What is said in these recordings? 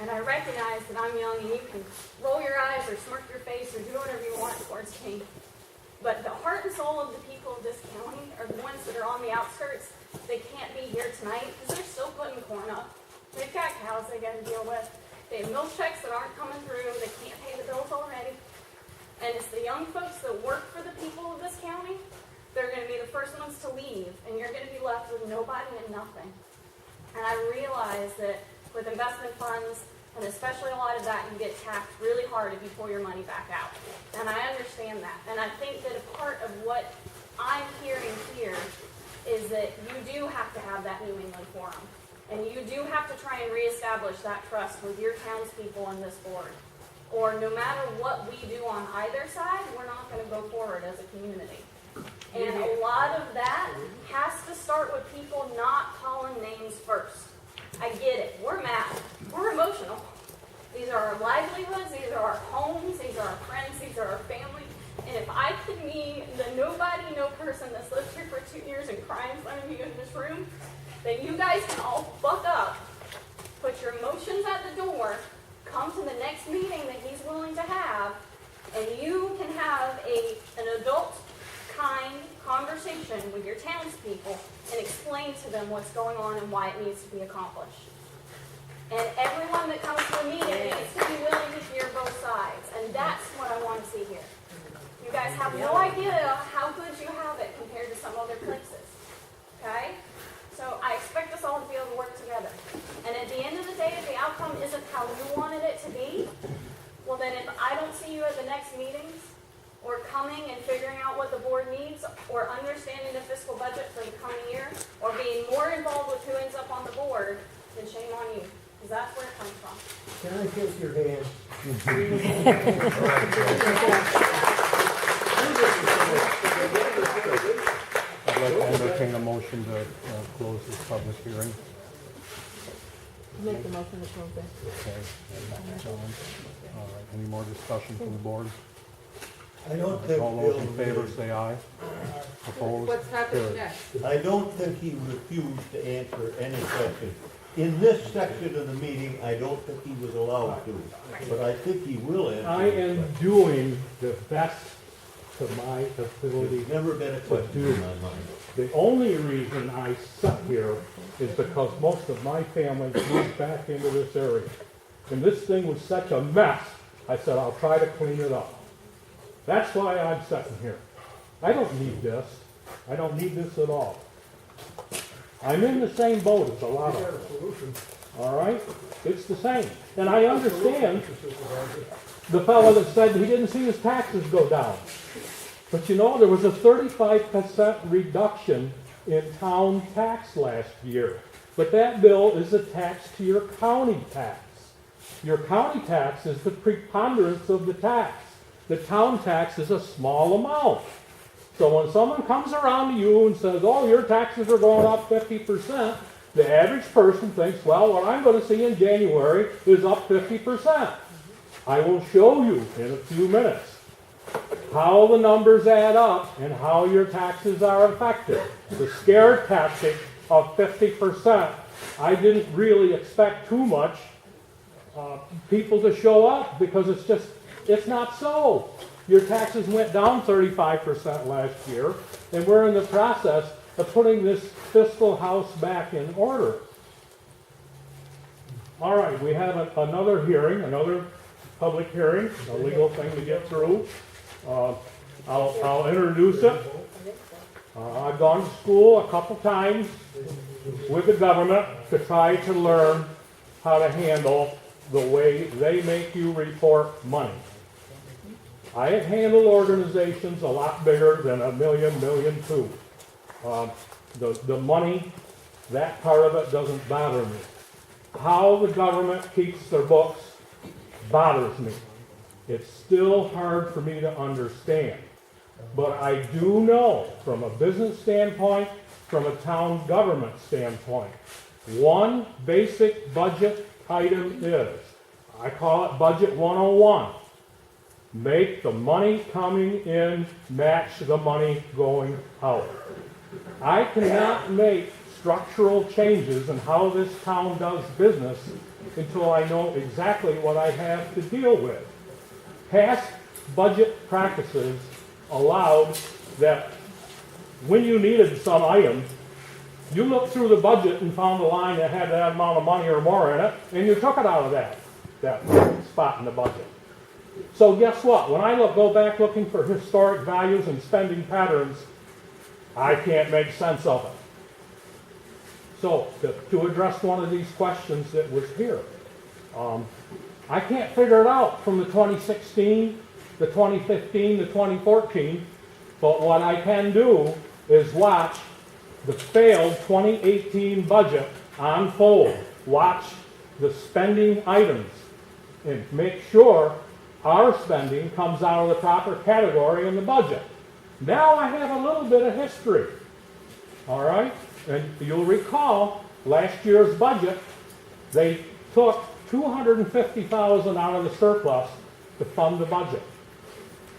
And I recognize that I'm young and you can roll your eyes or smirk your face or do whatever you want towards me. But the heart and soul of the people of this county are the ones that are on the outskirts. They can't be here tonight because they're still putting corn up. They've got cows they got to deal with. They have milk checks that aren't coming through. They can't pay the bills already. And it's the young folks that work for the people of this county. They're going to be the first ones to leave. And you're going to be left with nobody and nothing. And I realize that with investment funds, and especially a lot of that, you get taxed really hard if you pull your money back out. And I understand that. And I think that a part of what I'm hearing here is that you do have to have that New England forum. And you do have to try and reestablish that trust with your townspeople and this board. Or no matter what we do on either side, we're not going to go forward as a community. And a lot of that has to start with people not calling names first. I get it. We're mad. We're emotional. These are our livelihoods. These are our homes. These are our friends. These are our family. And if I could be the nobody, no person that's lived here for 2 years and cry in front of you in this room, then you guys can all fuck up, put your emotions at the door, come to the next meeting that he's willing to have, and you can have an adult kind conversation with your townspeople and explain to them what's going on and why it needs to be accomplished. And everyone that comes to a meeting needs to be willing to hear both sides. And that's what I want to see here. You guys have no idea how good you have it compared to some other places. Okay? So I expect us all to be able to work together. And at the end of the day, if the outcome isn't how you wanted it to be, well then if I don't see you at the next meetings, or coming and figuring out what the board needs, or understanding the fiscal budget for the coming year, or being more involved with who ends up on the board, then shame on you, because that's where it comes from. Can I kiss your hand? I'd like to entertain a motion to close this public hearing. Make the motion to close it. Okay. John. All right. Any more discussion from the board? I don't think All those Bill in favor did. say aye. Opposed? What's happening Carried. next? I don't think he refused to answer any question. In this section of the meeting, I don't think he was allowed to, but I think he will answer. I am doing the best to my ability. There's never been a question in my mind. The only reason I sit here is because most of my family moved back into this area. And this thing was such a mess, I said, I'll try to clean it up. That's why I'm sitting here. I don't need this. I don't need this at all. I'm in the same boat as a lot of them. All right? It's the same. And I understand the fellow that said he didn't see his taxes go down. But you know, there was a 35% reduction in town tax last year. But that bill is a tax to your county tax. Your county tax is the preponderance of the tax. The town tax is a small amount. So when someone comes around to you and says, oh, your taxes are going up 50%, the average person thinks, well, what I'm going to see in January is up 50%. I will show you in a few minutes how the numbers add up and how your taxes are affected. The scare tactic of 50%, I didn't really expect too much people to show up because it's not so. Your taxes went down 35% last year, and we're in the process of putting this fiscal house back in order. All right, we have another hearing, another public hearing, a legal thing to get through. I'll introduce it. I've gone to school a couple times with the government to try to learn how to handle the way they make you report money. I have handled organizations a lot bigger than $1 million, $1.2 million. The money, that part of it doesn't bother me. How the government keeps their books bothers me. It's still hard for me to understand. But I do know, from a business standpoint, from a town government standpoint, one basic budget item is, I call it Budget 101. Make the money coming in match the money going out. I cannot make structural changes in how this town does business until I know exactly what I have to deal with. Past budget practices allowed that when you needed some item, you looked through the budget and found a line that had that amount of money or more in it, and you took it out of that spot in the budget. So guess what? When I go back looking for historic values and spending patterns, I can't make sense of it. So to address one of these questions that was here, I can't figure it out from the 2016, the 2015, the 2014, but what I can do is watch the failed 2018 budget unfold. Watch the spending items and make sure our spending comes out of the proper category in the budget. Now I have a little bit of history. All right? And you'll recall last year's budget, they took $250,000 out of the surplus to fund the budget.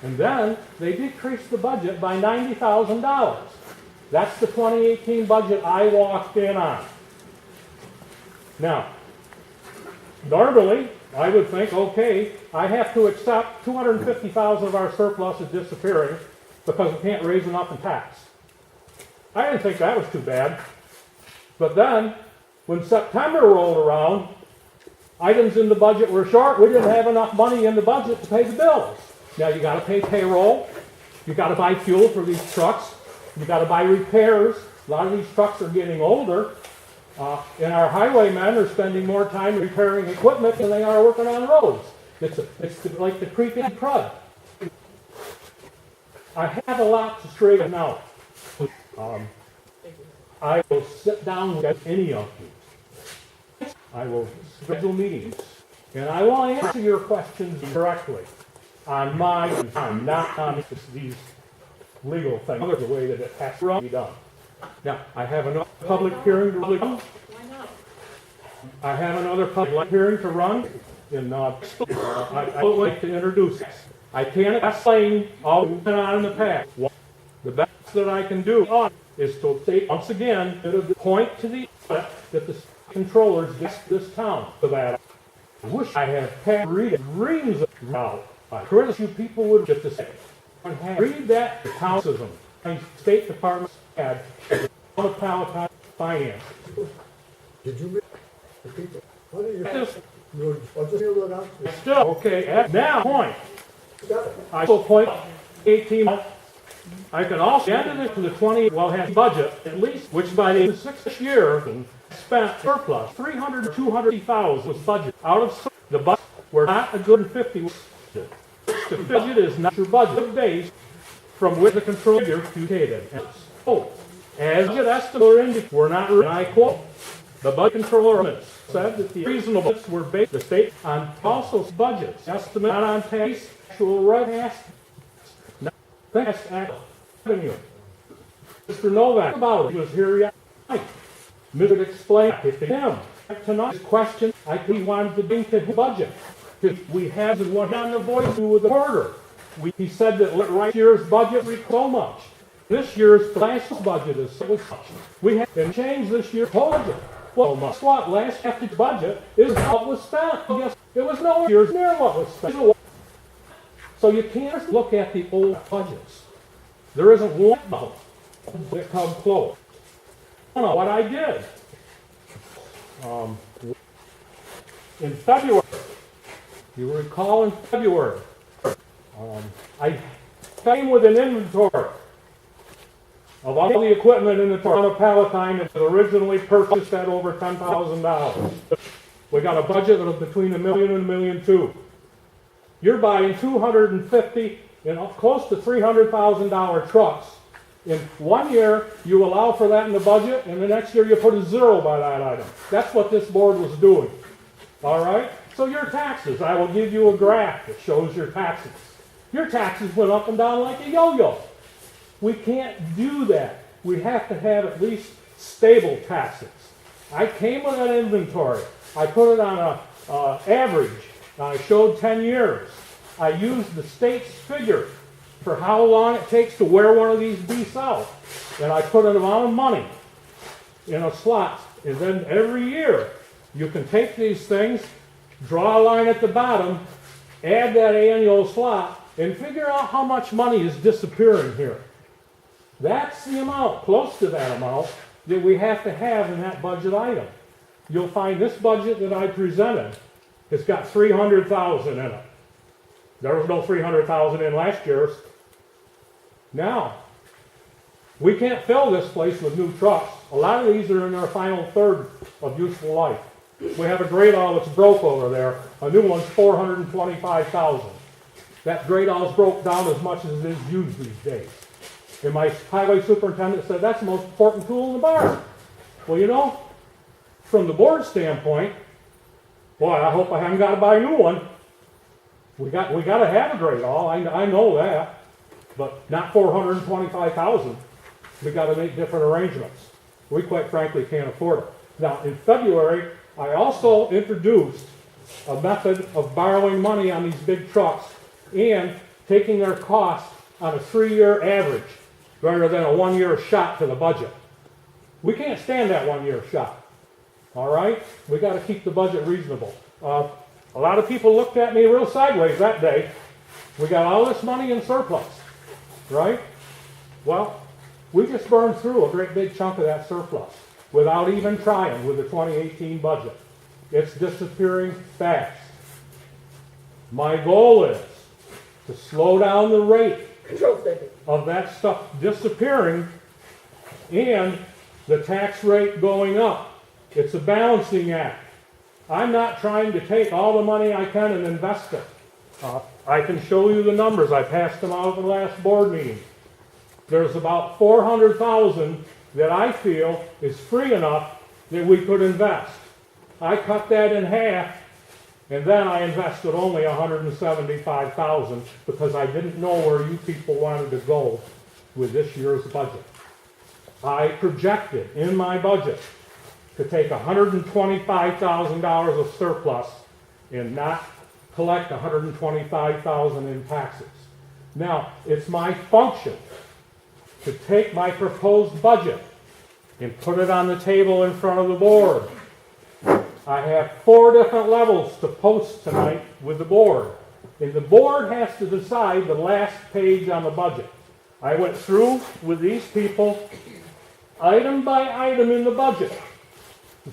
And then they decreased the budget by $90,000. That's the 2018 budget I walked in on. Now, normally, I would think, okay, I have to accept $250,000 of our surplus is disappearing because we can't raise enough in tax. I didn't think that was too bad. But then, when September rolled around, items in the budget were short. We didn't have enough money in the budget to pay the bills. Now you got to pay payroll. You got to buy fuel for these trucks. You got to buy repairs. A lot of these trucks are getting older. And our highwaymen are spending more time repairing equipment than they are working on roads. It's like the creeping crud. I have a lot to straighten out. I will sit down with any of you. I will schedule meetings. And I will answer your questions directly on my time, not on these legal things, the way that it has to be done. Now, I have another public hearing to run. I have another public hearing to run. And I would like to introduce this. I can't explain all that's been on in the past. The best that I can do is to state once again, point to the that the controllers get this town for that. I wish I had had reams of now. I criticize you people would get to say. Read that the councilsism. The State Department had the Palatine finance. Did you repeat it? What are you just hear that out? Still, okay, at now point. I will point 18. I can also add it to the 20 well-had budget, at least, which by the 6th year spent surplus. 250,000 was budget. Out of the budget, were not a good 50. The budget is not your budget base from which the control figure communicated. So, as budget estimates were not, and I quote, the budget controller said that the reasonableness were based the state on also budgets, estimate not on tax, actual revenue, not revenue. Mr. Novak about it. He was here yesterday. Mr. explained it to him. Tonight's question, he wanted to bring to his budget. We had one on the voice with the reporter. He said that last year's budget was so much. This year's last budget is so much. We had to change this year's budget. Well, guess what? Last year's budget is what was spent. Guess it was no year's near what was spent. So you can't look at the old budgets. There isn't one of them that come close. I don't know what I did. In February, you recall in February, I came with an inventory of all the equipment in the Palatine that was originally purchased at over $10,000. We got a budget of between $1 million and $1.2 million. You're buying 250 and close to $300,000 trucks. In 1 year, you allow for that in the budget, and the next year you put a zero by that item. That's what this board was doing. All right? So your taxes, I will give you a graph that shows your taxes. Your taxes went up and down like a yo-yo. We can't do that. We have to have at least stable taxes. I came with an inventory. I put it on an average. I showed 10 years. I used the state's figure for how long it takes to wear one of these beasts out. And I put an amount of money in a slot. And then every year, You can take these things, draw a line at the bottom, add that annual slot, and figure out how much money is disappearing here. That's the amount, close to that amount, that we have to have in that budget item. You'll find this budget that I presented has got $300,000 in it. There was no $300,000 in last year's. Now, we can't fill this place with new trucks. A lot of these are in their final third of useful life. We have a great all that's broke over there. A new one's $425,000. That great all's broke down as much as it is used these days. And my highway superintendent said, that's the most important tool in the barn. Well, you know, from the board standpoint, boy, I hope I haven't got to buy a new one. We got to have a great all. I know that, but not $425,000. We got to make different arrangements. We quite frankly can't afford it. Now, in February, I also introduced a method of borrowing money on these big trucks and taking their cost on a 3-year average rather than a 1-year shot to the budget. We can't stand that 1-year shot. All right? We got to keep the budget reasonable. A lot of people looked at me real sideways that day. We got all this money in surplus, right? Well, we just burned through a great big chunk of that surplus without even trying with the 2018 budget. It's disappearing fast. My goal is to slow down the rate of that stuff disappearing and the tax rate going up. It's a balancing act. I'm not trying to take all the money I can and invest it. I can show you the numbers. I passed them out at the last board meeting. There's about $400,000 that I feel is free enough that we could invest. I cut that in half, and then I invested only $175,000 because I didn't know where you people wanted to go with this year's budget. I projected in my budget to take $125,000 of surplus and not collect $125,000 in taxes. Now, it's my function to take my proposed budget and put it on the table in front of the board. I have 4 different levels to post tonight with the board. And the board has to decide the last page on the budget. I went through with these people, item by item in the budget,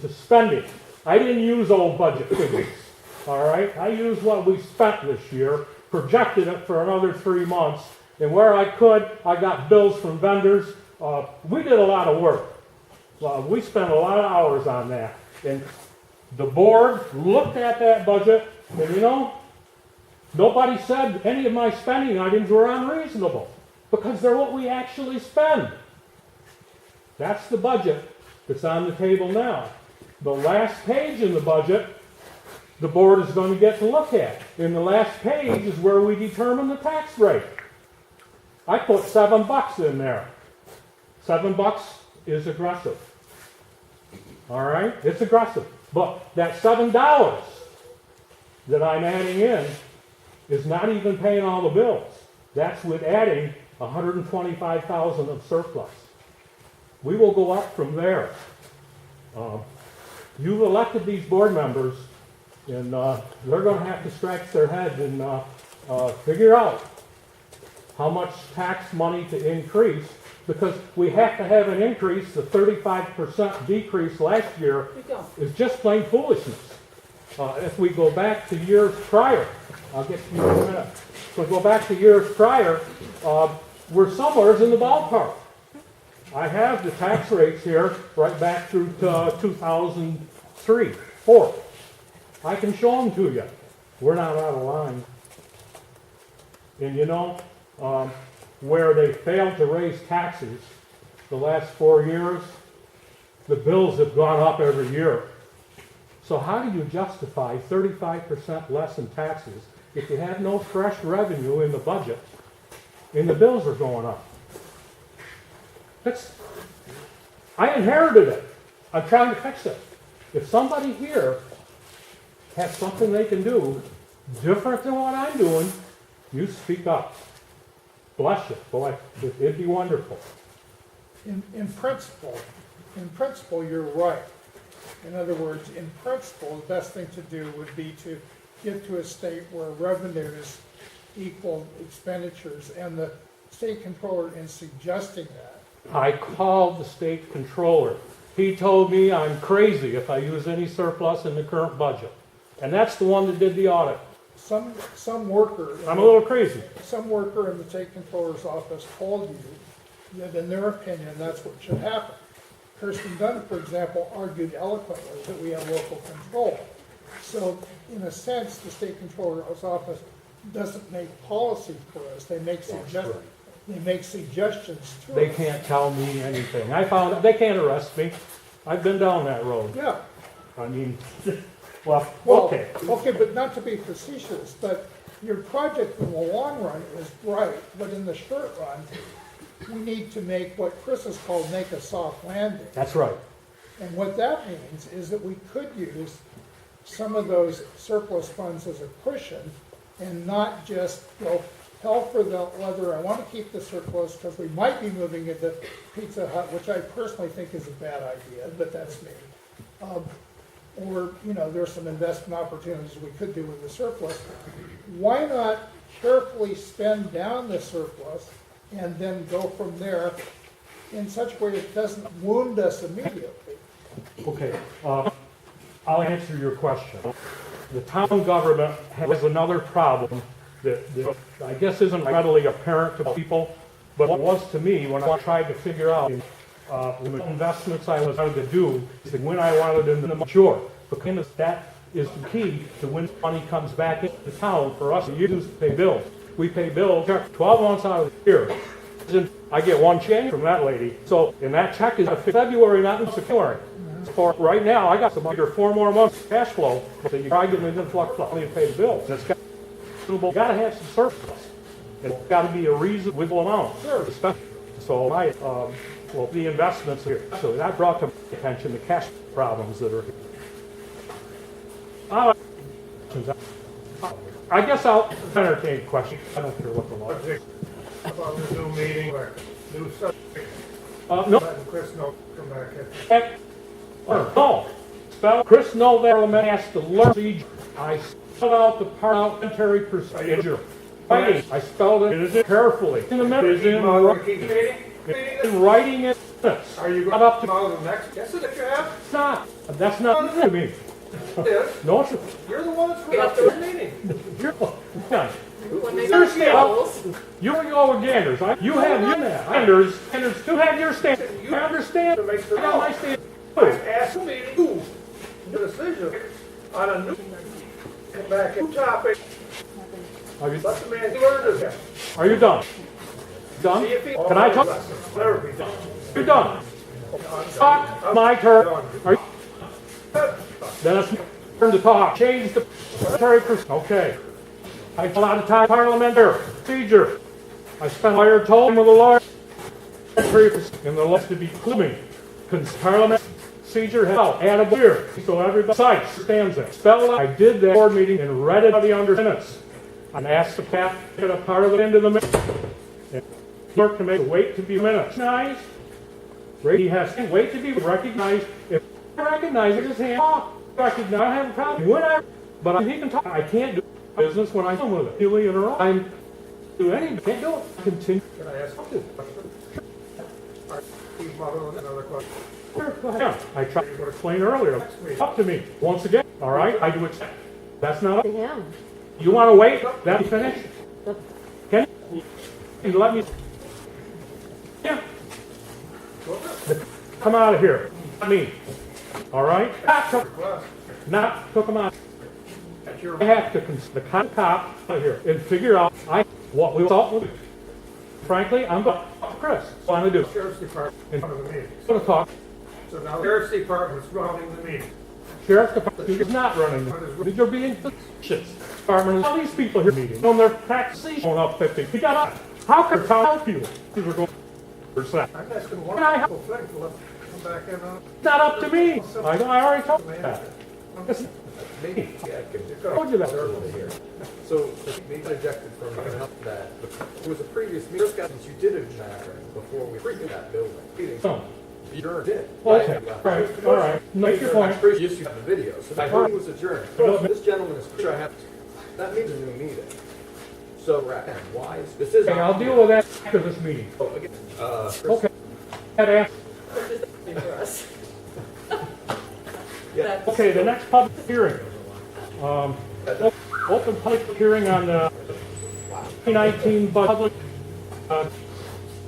the spending. I didn't use old budget figures, all right? I used what we spent this year, projected it for another 3 months, and where I could, I got bills from vendors. We did a lot of work. We spent a lot of hours on that. And the board looked at that budget, and you know, nobody said any of my spending items were unreasonable because they're what we actually spend. That's the budget that's on the table now. The last page in the budget, the board is going to get to look at. And the last page is where we determine the tax rate. I put $7 in there. $7 is aggressive. All right? It's aggressive. But that $7 that I'm adding in is not even paying all the bills. That's with adding $125,000 of surplus. We will go up from there. You've elected these board members, and they're going to have to scratch their heads and figure out how much tax money to increase, because we have to have an increase. The 35% decrease last year is just plain foolishness. If we go back to years prior, I'll get to you in a minute. If we go back to years prior, we're somewhere in the ballpark. I have the tax rates here right back through 2003, 4. I can show them to you. We're not out of line. And you know, where they failed to raise taxes the last 4 years, the bills have gone up every year. So how do you justify 35% less in taxes if you have no fresh revenue in the budget and the bills are going up? I inherited it. I'm trying to fix it. If somebody here has something they can do different than what I'm doing, you speak up. Bless you. Boy, it'd be wonderful. In principle, you're right. In other words, in principle, the best thing to do would be to get to a state where revenues equal expenditures, and the state controller in suggesting that. I called the state controller. He told me I'm crazy if I use any surplus in the current budget. And that's the one that did the audit. Some worker. I'm a little crazy. Some worker in the state controller's office told you that in their opinion, that's what should happen. Kirsten Dunn, for example, argued eloquently that we have local control. So in a sense, the state controller's office doesn't make policy for us. They make suggestions. They make suggestions to us. They can't tell me anything. I found, they can't arrest me. I've been down that road. Yeah. I mean, well, Well, okay. okay, but not to be facetious, but your project in the long run is right, but in the short run, we need to make what Chris has called make a soft landing. That's right. And what that means is that we could use some of those surplus funds as a cushion and not just go hell for the leather. I want to keep the surplus because we might be moving into Pizza Hut, which I personally think is a bad idea, but that's me. Or, you know, there's some investment opportunities we could do with the surplus. Why not carefully spend down the surplus and then go from there in such a way it doesn't wound us immediately? Okay, I'll answer your question. The town government has another problem that I guess isn't readily apparent to people, but it was to me when I tried to figure out the investments I was going to do, is when I wanted them to mature. Because that is the key to when money comes back into the town for us to use to pay bills. We pay bills 12 months out of the year. I get one change from that lady. So, and that check is February, not in February. For right now, I got some under 4 more months of cash flow, so you probably get an influx of money to pay the bills. It's got, you got to have some surplus. It's got to be a reasonable amount. Sure. Especially, so my, well, the investments here. So that brought to my attention the cash problems that are here. I guess I'll entertain questions. I don't care what the law is. About the new meeting, or new subject, No. letting Chris know, come back in. Heck, no. Spell Chris Novell has to learn procedure. I spelled out the parliamentary procedure. I spelled it carefully. In the minutes, in writing it. Are you Not going up to to follow the next guess that you have? It's not. That's not to me. Yes. No, it's You're the one that's going up to the meeting. you're. Yeah. When they You're got bills, You're all ganders. You have your ganders. Ganders do have your stand. You I understand. to make the I got my law. stand. I asked the meeting, who, the decision on a new, come back, new topic, Are you, let the man learn this. are you done? Done? See if he. Can I talk? Never be done. You're done. Talk. My turn. Are you? Then it's my turn to talk. Change the parliamentary procedure. Okay. I spent a lot of time parliamentary procedure. I spent lawyer told with the lawyer and the law to be cluming. Parliamentary procedure held add a here so everybody stands there. Spelled out. I did that board meeting and read it out of the under minutes. And asked the staff to get a part of it into the minutes. And clerk to make the wait to be recognized. He has to wait to be recognized. If I recognize it, his hand off. Recognize, I have a problem. Whenever, but he can talk. I can't do business when I come with it. Illy in a row. I'm do anything. Can't do it. Continue. Can I ask you a question? All right, Steve Motherland, another question. Sure, go ahead. I tried to explain earlier. Up to me once again. All right, I do accept. That's not up to him. You want to wait? Let me finish. Can you let me? Yeah. Come out of here. Not me. All right? Not took them out. I have to the cop out of here and figure out what we thought would. Frankly, I'm going to talk to Chris. What I'm going to do. Sheriff's Department in front of the meeting. I'm going to talk. So now the Sheriff's Department's running the meeting. Sheriff's Department is not running the you're being facetious. Department, all these people here meeting on their taxation going up 50. You got up. How could I help you? We're going percent. I'm asking one Can I simple thing to let them come back in on. It's not up to me. I already told you that. It's Maybe, yeah, I told you that. here. So, maybe objected from that. It was a previous meeting, since you did it before we freaked that building. No. You sure did. Okay, all right, make your point. Yes, you have the video, so I heard he was adjourned. This gentleman is, sure I have, that means a new meeting. So, why is, this is. Okay, I'll deal with that after this meeting. Oh, again, Okay. Had asked- yeah. Okay, the next public hearing. Open public hearing on the 2019 budget.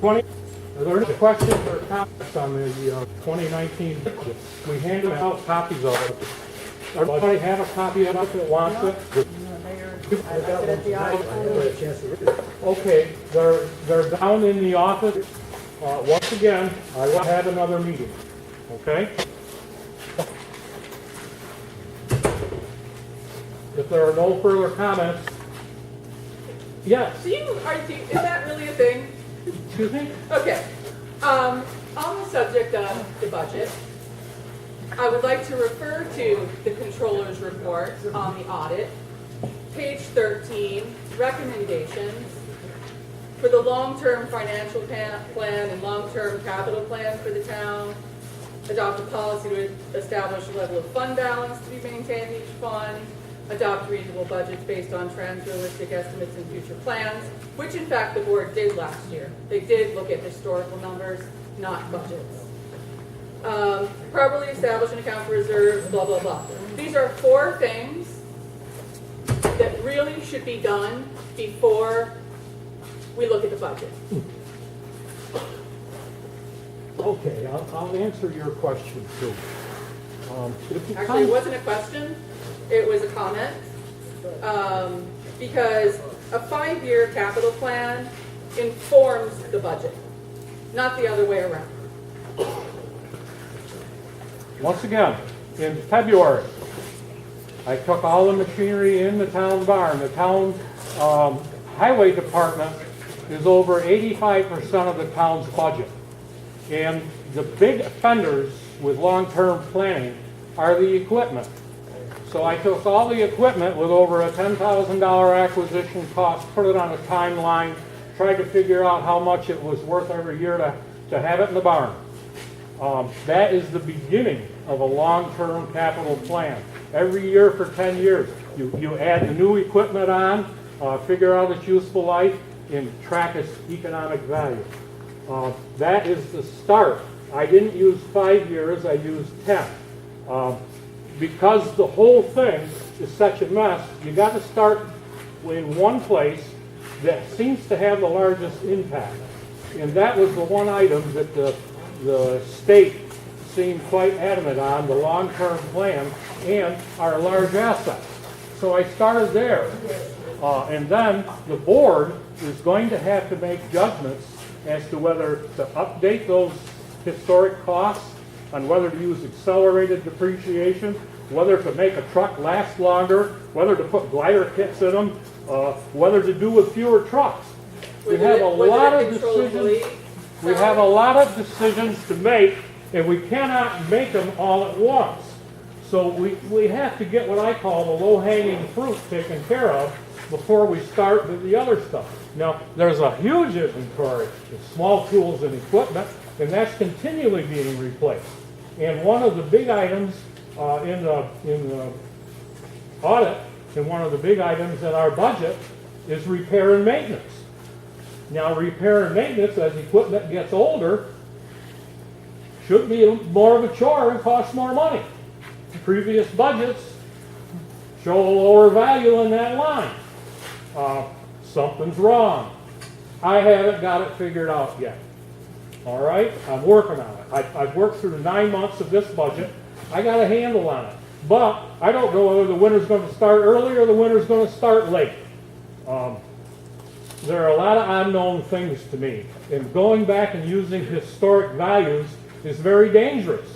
20, are there any questions or comments on the 2019 budget? We handed out copies of it. Everybody have a copy of it that wants it? Okay, they're down in the office. Once again, I will have another meeting, okay? If there are no further comments, yes, Is that really a thing? excuse me? Okay. On the subject of the budget, I would like to refer to the controller's report on the audit, page 13, recommendations for the long-term financial plan and long-term capital plan for the town. Adopt a policy to establish a level of fund balance to be maintained in each fund. Adopt reasonable budgets based on trends, realistic estimates, and future plans, which in fact the board did last year. They did look at historical numbers, not budgets. Properly establish an account for reserves, blah, blah, blah. These are 4 things that really should be done before we look at the budget. Okay, I'll answer your question too. If you Actually, it come- wasn't a question, it was a comment. Because a 5-year capital plan informs the budget, not the other way around. Once again, in February, I took all the machinery in the town barn. The town highway department is over 85% of the town's budget. And the big offenders with long-term planning are the equipment. So I took all the equipment with over a $10,000 acquisition cost, put it on a timeline, tried to figure out how much it was worth every year to have it in the barn. That is the beginning of a long-term capital plan. Every year for 10 years, you add the new equipment on, figure out its useful life, and track its economic value. That is the start. I didn't use 5 years, I used 10. Because the whole thing is such a mess, you got to start in one place that seems to have the largest impact. And that was the one item that the state seemed quite adamant on, the long-term plan and our large assets. So I started there. And then the board is going to have to make judgments as to whether to update those historic costs, on whether to use accelerated depreciation, whether to make a truck last longer, whether to put glider kits in them, whether to do with fewer trucks. We have a lot of decisions. We have a lot of decisions to make, and we cannot make them all at once. So we have to get what I call the low-hanging fruit taken care of before we start with the other stuff. Now, there's a huge inventory of small tools and equipment, and that's continually being replaced. And one of the big items in the audit, and one of the big items in our budget, is repair and maintenance. Now, repair and maintenance, as equipment gets older, should be more of a chore and cost more money. Previous budgets show a lower value in that line. Something's wrong. I haven't got it figured out yet. All right? I'm working on it. I've worked through 9 months of this budget. I got a handle on it. But I don't know whether the winter's going to start early or the winter's going to start late. There are a lot of unknown things to me. And going back and using historic values is very dangerous,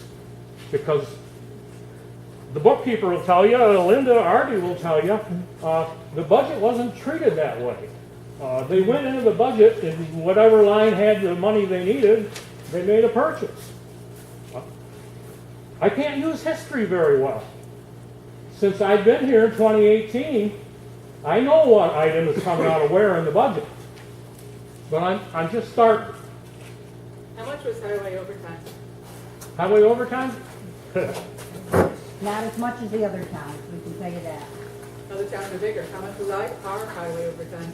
because the bookkeeper will tell you, Linda Arby will tell you, the budget wasn't treated that way. They went into the budget, and whatever line had the money they needed, they made a purchase. I can't use history very well. Since I've been here in 2018, I know what item is coming out of where in the budget. But I'm just starting. How much was highway overtime? Highway overtime? Not as much as the other towns, we can tell you that. Other towns are bigger. How much was our highway overtime?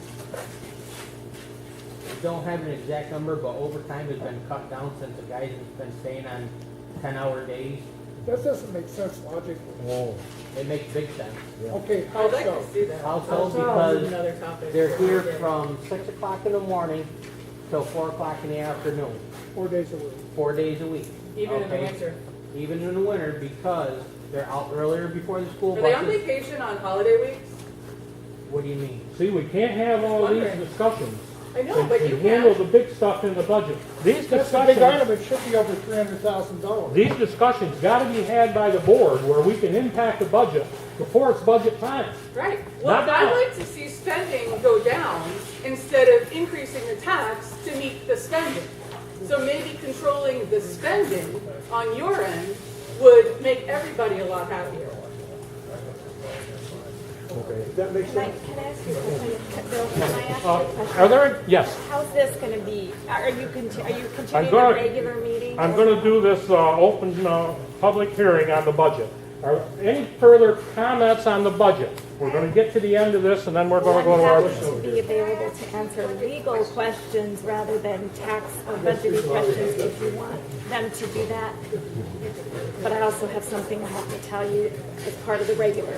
Don't have an exact number, but overtime has been cut down since the guys have been staying on 10-hour days. That doesn't make sense logically. Oh. It makes big sense. Okay, I'd how like so? to see that. Also This is because another topic. they're here from 6 o'clock in the morning till 4 o'clock in the afternoon, 4 days a week. 4 days a week. Even in the okay? winter. Even in the winter, because they're out earlier before the school Are they on buses. vacation on holiday weeks? What do you mean? See, we can't have all these Wondering. discussions. I know, but you And handle can. the big stuff in the budget. These That's a big discussions, item, it should be over $300,000. these discussions gotta be had by the board where we can impact the budget before it's budget time. Right. Well, Not now. I'd like to see spending go down instead of increasing the tax to meet the spending. So maybe controlling the spending on your end would make everybody a lot happier. That makes Can I, sense. can I ask you a question? Bill, can I ask you a Are question? there, yes, How's this gonna be, are you continuing gonna- a regular meeting? I'm gonna do this, open, public hearing on the budget. Are any further comments on the budget? We're gonna get to the end of this and then we're gonna go to our. I'm happy to be available to answer legal questions rather than tax or budgeting questions if you want them to do that. But I also have something I have to tell you as part of the regular.